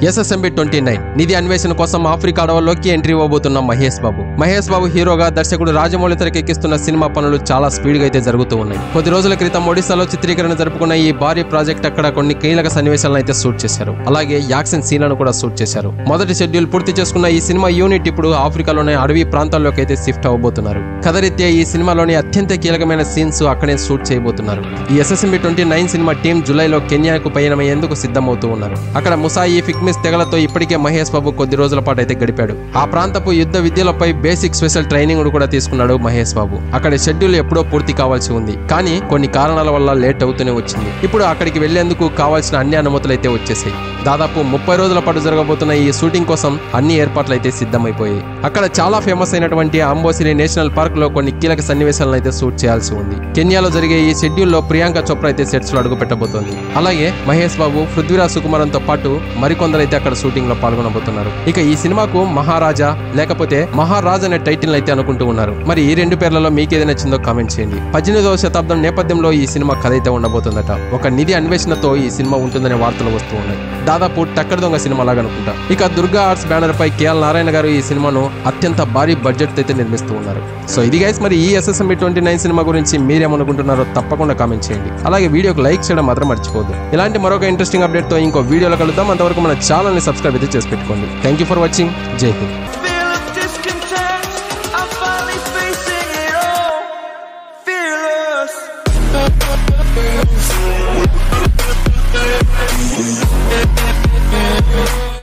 SSMB 29 నిధి అన్వేషణ కోసం Africa అడవుల్లోకి ఎంట్రీ ఇవ్వబోతున్న మహేష్ బాబు హీరోగా దర్శకుడు రాజమౌళి తెరకెక్కిస్తున్న సినిమా పనులు చాలా స్పీడ్ గా అయితే జరుగుతూ ఉన్నాయి. కొద్ది రోజుల క్రితం ఒడిశాలో చిత్రీకరణ జరుపుకున్న ఈ భారీ ప్రాజెక్ట్ అక్కడ కొన్ని కీలక సన్నివేశాలను అయితే షూట్ చేశారు. అలాగే యాక్షన్ సీన్లను కూడా షూట్ చేశారు. మొదటి షెడ్యూల్ పూర్తి చేసుకున్న ఈ సినిమా యూనిట్ ఇప్పుడు ఆఫ్రికాలోని అడవి ప్రాంతాల్లోకి అయితే షిఫ్ట్ అవబోతున్నారు. కథరీత్యా ఈ సినిమాలోని అత్యంత కీలకమైన సీన్స్ అక్కడే షూట్ చేయబోతున్నారు. ఈ SSMB 29 సినిమా టీం జూలైలో కెన్యాకు పయనమయ్యేందుకు సిద్ధమవుతూ ఉన్నారు. అక్కడ ముసాయి ఫిక్మిస్ తెగలతో ఇప్పటికే మహేష్ బాబు కొద్ది రోజుల పాటు అయితే గడిపాడు. ఆ ప్రాంతపు యుద్ధ విద్యలపై బేసిక్ స్పెషల్ ట్రైనింగ్ కూడా తీసుకున్నాడు మహేష్ బాబు. అక్కడ షెడ్యూల్ ఎప్పుడో పూర్తి కావాల్సి ఉంది, కానీ కొన్ని కారణాల వల్ల లేట్ అవుతూనే వచ్చింది. ఇప్పుడు అక్కడికి వెళ్లేందుకు కావాల్సిన అన్ని అనుమతులు అయితే వచ్చేసాయి. దాదాపు 30 రోజుల పాటు జరగబోతున్న ఈ షూటింగ్ కోసం అన్ని ఏర్పాట్లు అయితే సిద్ధమైపోయాయి. అక్కడ చాలా ఫేమస్ అయినటువంటి అంబోసిరి నేషనల్ పార్క్ లో కొన్ని కీలక సన్నివేశాలను అయితే షూట్ చేయాల్సి ఉంది. కెన్యాలో జరిగే ఈ షెడ్యూల్ లో ప్రియాంక చోప్రా అయితే సెట్స్ లో అడుగు పెట్టబోతోంది. అలాగే మహేష్ బాబు, పృథ్వీరాజ్ సుకుమారంతో పాటు మరికొందరు అయితే అక్కడ షూటింగ్ లో పాల్గొనబోతున్నారు. ఇక ఈ సినిమాకు మహారాజా లేకపోతే మహారాజ్ అనే టైటిల్ అయితే అనుకుంటూ ఉన్నారు. మరి ఈ రెండు పేర్లలో మీకు ఏది నచ్చిందో కామెంట్ చేయండి. 18వ శతాబ్దం నేపథ్యంలో ఈ సినిమా కథ అయితే ఉండబోతుందట. ఒక నిధి అన్వేషణతో ఈ సినిమా ఉంటుందనే వార్తలు వస్తూ ఉన్నాయి. దాదాపు టక్కర్ దొంగ సినిమా లాగా అనుకుంటా. ఇక దుర్గా ఆర్ట్స్ బ్యానర్ పై KL నారాయణ గారు ఈ సినిమాను అత్యంత భారీ బడ్జెట్ అయితే నిర్మిస్తూ ఉన్నారు. సో ఇది గైస్, మరి ఈ SSMB 29 సినిమా గురించి మీరేమనుకుంటున్నారో తప్పకుండా కామెంట్ చేయండి. అలాగే వీడియోకి లైక్ చేయడం మాత్రం మర్చిపోద్దు. ఇలాంటి మరొక ఇంట్రెస్టింగ్ అప్డేట్ తో ఇంకో వీడియోలో కలుద్దాం. అంతవరకు మన ఛానల్ ని సబ్స్క్రైబ్ అయితే చేసి పెట్టుకోండి. Thank you for watching. జై హింద్.